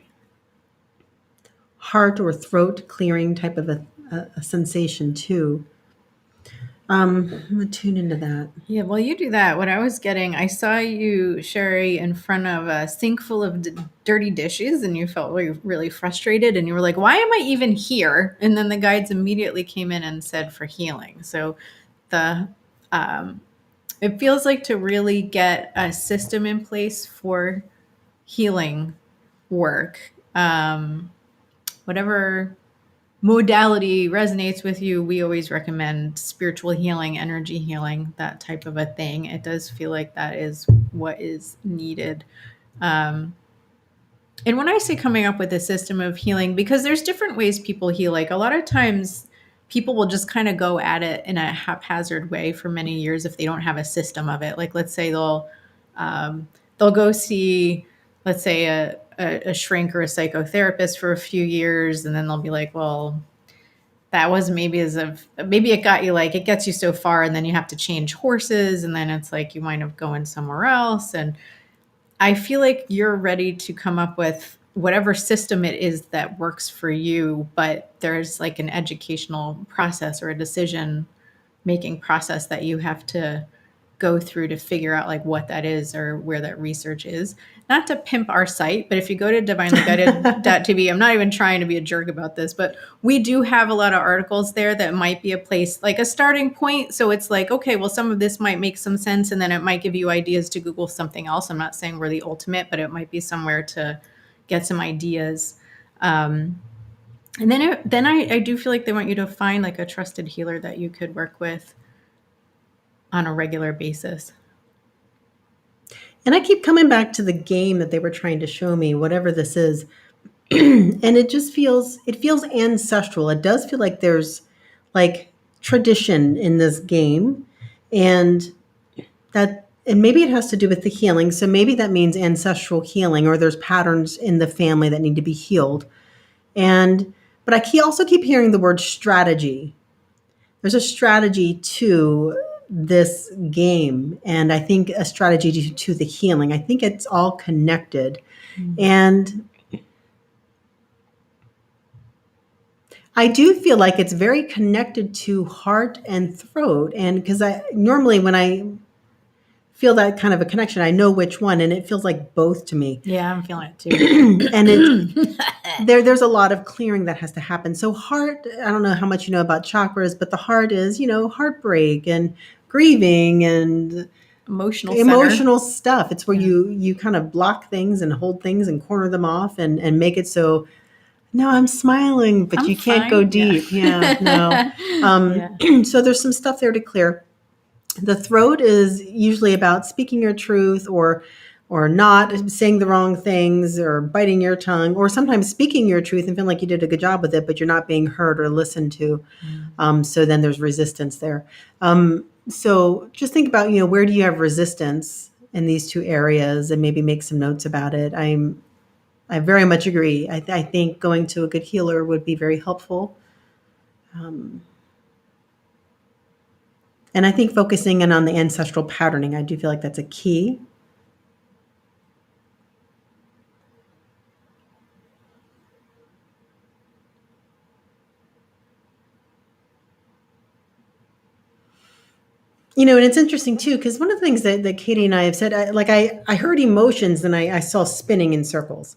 heart or throat clearing type of a sensation too. I'm gonna tune into that. Yeah, well, you do that. What I was getting, I saw you, Sherry, in front of a sink full of dirty dishes, and you felt really, really frustrated. And you were like, why am I even here? And then the guides immediately came in and said for healing. So the, it feels like to really get a system in place for healing work, whatever modality resonates with you, we always recommend spiritual healing, energy healing, that type of a thing. It does feel like that is what is needed. And when I say coming up with a system of healing, because there's different ways people heal, like a lot of times people will just kind of go at it in a haphazard way for many years if they don't have a system of it. Like, let's say they'll go see, let's say a shrink or a psychotherapist for a few years, and then they'll be like, well, that was maybe maybe it got you, like, it gets you so far, and then you have to change horses, and then it's like you wind up going somewhere else. And I feel like you're ready to come up with whatever system it is that works for you, but there's like an educational process or a decision making process that you have to go through to figure out like what that is or where that research is. Not to pimp our site, but if you go to divinelyguided.tv, I'm not even trying to be a jerk about this, but we do have a lot of articles there that might be a place, like a starting point. So it's like, okay, well, some of this might make some sense, and then it might give you ideas to Google something else. I'm not saying we're the ultimate, but it might be somewhere to get some ideas. And then I do feel like they want you to find like a trusted healer that you could work with on a regular basis. And I keep coming back to the game that they were trying to show me, whatever this is. And it feels ancestral. It does feel like there's like tradition in this game. And that and maybe it has to do with the healing. So maybe that means ancestral healing, or there's patterns in the family that need to be healed. And but also keep hearing the word strategy. There's a strategy to this game, and I think a strategy to the healing. I think it's all connected. And I do feel like it's very connected to heart and throat. And because I normally, when I feel that kind of a connection, I know which one, and it feels like both to me. Yeah, I'm feeling it too. And there's a lot of clearing that has to happen. So heart, I don't know how much you know about chakras, but the heart is, heartbreak and grieving and emotional stuff. It's where you kind of block things and hold things and corner them off and make it so, no, I'm smiling, but I'm you can't fine. go deep. Yeah, no. So there's some stuff there to clear. The throat is usually about speaking your truth, or not saying the wrong things, or biting your tongue, or sometimes speaking your truth and feeling like you did a good job with it, but you're not being heard or listened to. So then there's resistance there. So just think about, where do you have resistance in these two areas, and maybe make some notes about it. I very much agree. I think going to a good healer would be very helpful. And I think focusing in on the ancestral patterning, I do feel like that's a key. And it's interesting too, because one of the things that Katie and I have said, I heard emotions and I saw spinning in circles.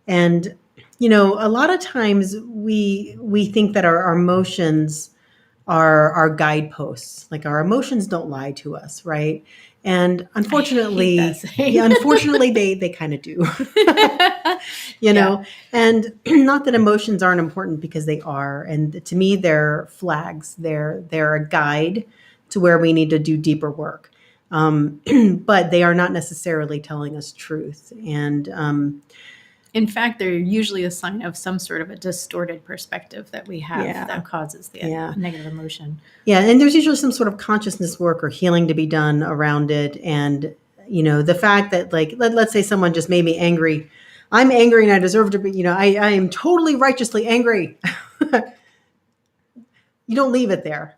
And, a lot of times we think that our emotions are our guideposts. Like, our emotions don't lie to us, right? And unfortunately, unfortunately they kind of do. And not that emotions aren't important, because they are. And to me, they're flags. They're a guide to where we need to do deeper work. But they are not necessarily telling us truth. And in fact, they're usually a sign of some sort of a distorted perspective that we have that causes the negative emotion. Yeah, and there's usually some sort of consciousness work or healing to be done around it. And, the fact that, like, let's say someone just made me angry. I'm angry and I deserve to be, I am totally righteously angry. You don't leave it there.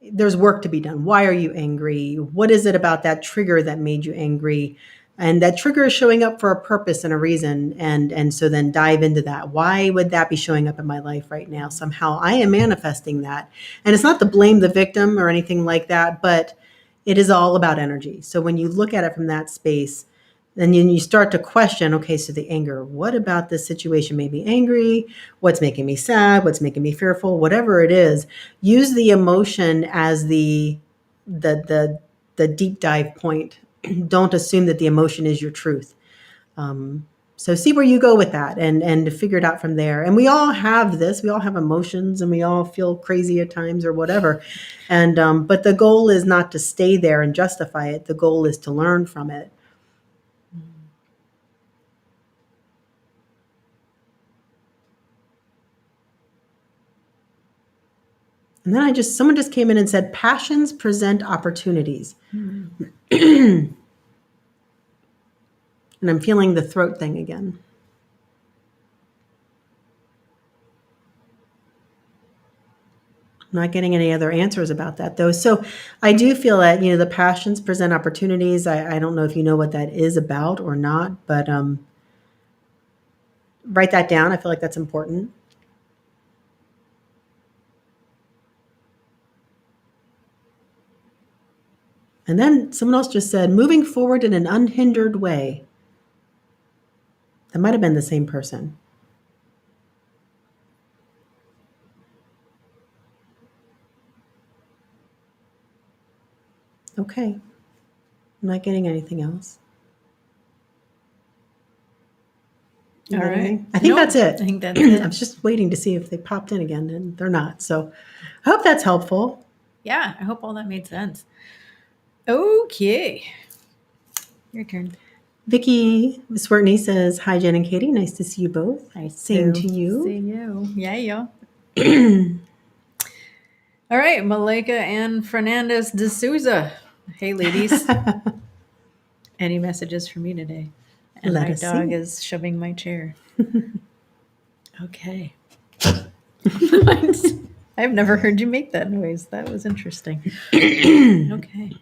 There's work to be done. Why are you angry? What is it about that trigger that made you angry? And that trigger is showing up for a purpose and a reason. And so then dive into that. Why would that be showing up in my life right now? Somehow I am manifesting that. And it's not to blame the victim or anything like that, but it is all about energy. So when you look at it from that space, then you start to question, okay, so the anger, what about this situation made me angry? What's making me sad? What's making me fearful? Whatever it is, use the emotion as the deep dive point. Don't assume that the emotion is your truth. So see where you go with that, and figure it out from there. And we all have this. We all have emotions, and we all feel crazy at times or whatever. And but the goal is not to stay there and justify it. The goal is to learn from it. And then someone just came in and said, passions present opportunities. And I'm feeling the throat thing again. I'm not getting any other answers about that, though. So I do feel that, the passions present opportunities. I don't know if you know what that is about or not, but write that down. I feel like that's important. And then someone else just said, moving forward in an unhindered way. That might have been the same person. Okay. I'm not getting anything else. All right. I think that's it. I think that's it. I was just waiting to see if they popped in again, and they're not. So I hope that's helpful. Yeah, I hope all that made sense. Okay. Your turn. Vicky Swertney says, hi, Jen and Katie. Nice to see you both. Nice Same to you. See you. Yeah. All right, Malika and Fernandez de Souza. Hey, ladies. Any messages for me today? And Let my us dog see. is shoving my chair. Okay. I've never heard you make that noise. That was interesting. Okay.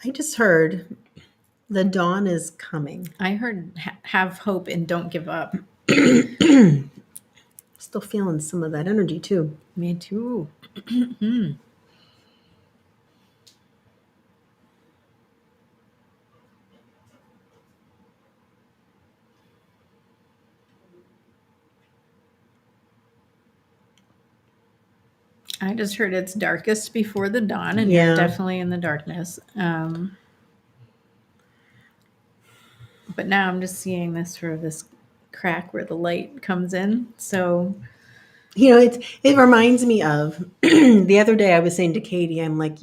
I just heard the dawn is coming. I heard have hope and don't give up. Still feeling some of that energy too. Me too. I just heard it's darkest before the dawn, and Yeah. you're definitely in the darkness. But now I'm just seeing this sort of this crack where the light comes in. So You know, it reminds me of the other day I was saying to Katie, I'm like,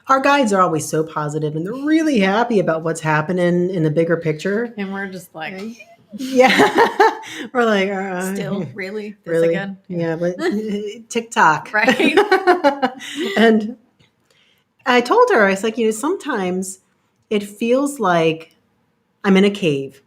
our guides are always so positive and they're really happy about what's happening in the bigger picture. and we're just like Yeah. We're like, still really this really? again? Yeah, but TikTok. Right. And I told her, I was like, sometimes it feels like I'm in a cave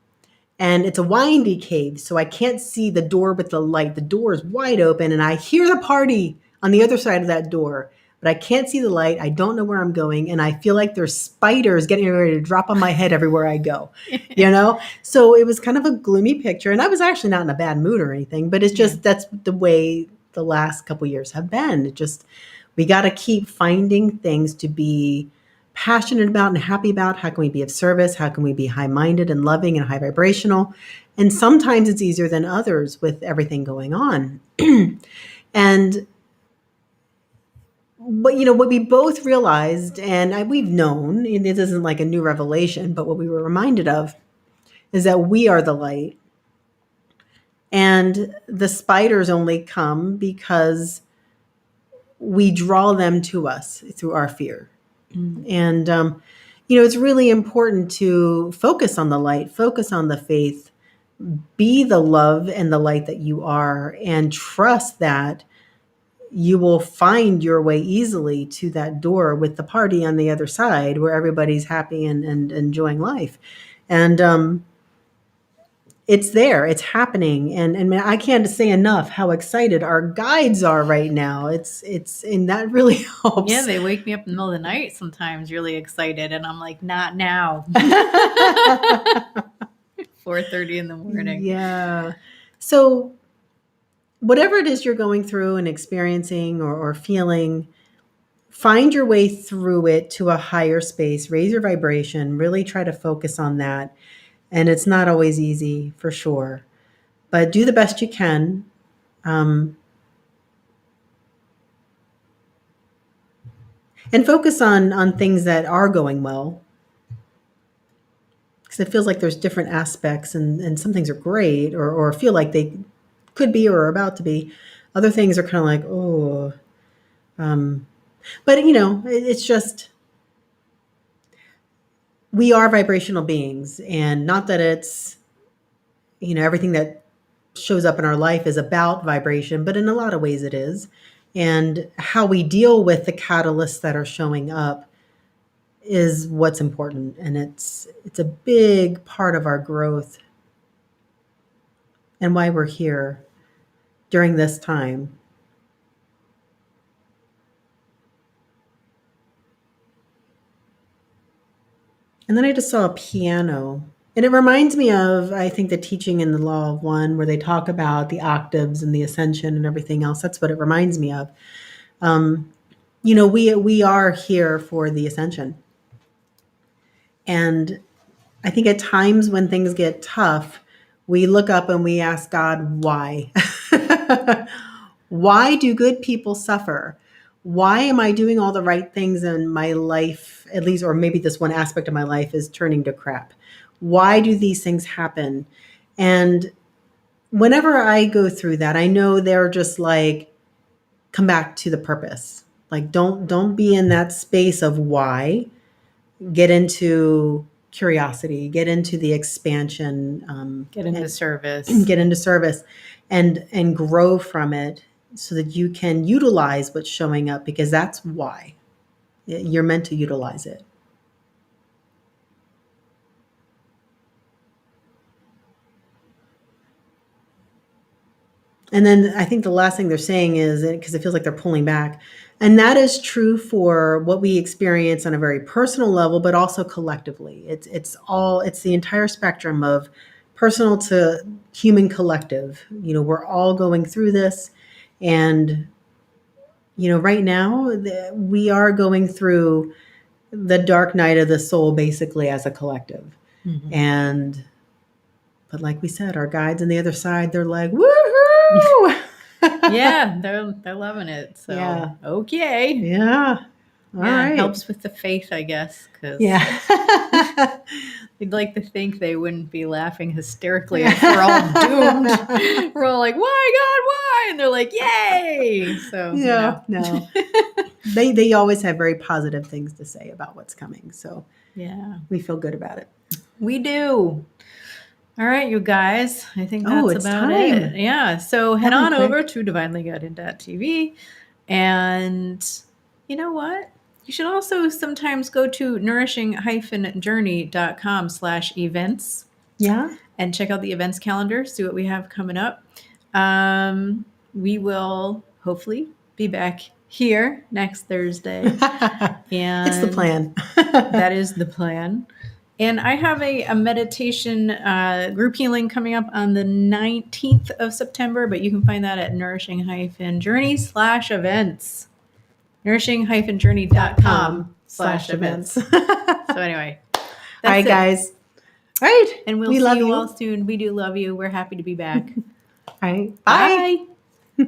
and it's a windy cave. So I can't see the door with the light. The door is wide open and I hear the party on the other side of that door, but I can't see the light. I don't know where I'm going. And I feel like there's spiders getting ready to drop on my head everywhere I go, So it was kind of a gloomy picture. And I was actually not in a bad mood or anything, but it's just, that's the way the last couple years have been. It just, we got to keep finding things to be passionate about and happy about. How can we be of service? How can we be high-minded and loving and high vibrational? And sometimes it's easier than others with everything going on. And what we both realized, and we've known, and this isn't like a new revelation, but what we were reminded of is that we are the light. And the spiders only come because we draw them to us through our fear. And, it's really important to focus on the light, focus on the faith, be the love and the light that you are, and trust that you will find your way easily to that door with the party on the other side where everybody's happy and enjoying life. And it's there, it's happening. And I can't say enough how excited our guides are right now. And that really helps. Yeah, they wake me up in the middle of the night sometimes really excited, and I'm like, not now. 4:30 in the morning. Yeah. So whatever it is you're going through and experiencing or feeling, find your way through it to a higher space, raise your vibration, really try to focus on that. And it's not always easy, for sure, but do the best you can. And focus on things that are going well. Because it feels like there's different aspects and some things are great or feel like they could be or are about to be. Other things are kind of like, oh. But, it's just, we are vibrational beings. And not that it's, everything that shows up in our life is about vibration, but in a lot of ways it is. And how we deal with the catalysts that are showing up is what's important. And it's a big part of our growth and why we're here during this time. And then I just saw a piano. And it reminds me of, I think, the teaching in the Law of One, where they talk about the octaves and the ascension and everything else. That's what it reminds me of. We are here for the ascension. And I think at times when things get tough, we look up and we ask God, why? Why do good people suffer? Why am I doing all the right things in my life, at least, or maybe this one aspect of my life is turning to crap? Why do these things happen? And whenever I go through that, I know they're just like, come back to the purpose. Like, don't be in that space of why. Get into curiosity, get into the expansion, Get into service. get into service, and grow from it, so that you can utilize what's showing up, because that's why you're meant to utilize it. And then I think the last thing they're saying is, because it feels like they're pulling back, and that is true for what we experience on a very personal level, but also collectively. It's the entire spectrum of personal to human collective. We're all going through this, and right now we are going through the dark night of the soul, basically, as a collective. And but like we said, our guides on the other side, they're like, woohoo! Yeah, they're loving it. So Yeah. okay. Yeah. All right. Helps with the faith, I guess, because you'd like to think they wouldn't be laughing hysterically if we're all doomed. We're all like, why, God, why? And they're like, yay! So no. They always have very positive things to say about what's coming. So yeah, we feel good about it. We do. All right, you guys. I think that's it's about time. it. Yeah. So head That went on quick. over to divinelyguided.tv. And you know what? You should also sometimes go to nourishing-journey.com/events. Yeah. And check out the events calendar, see what we have coming up. We will hopefully be back here next Thursday. And it's the plan. That is the plan. And I have a meditation group healing coming up on the 19th of September, but you can find that at nourishing-journey/events. nourishing-journey.com/events. So anyway. All right, guys. All right. And we'll see you all soon. We do love you. We're happy to be back. All right. Bye. Bye.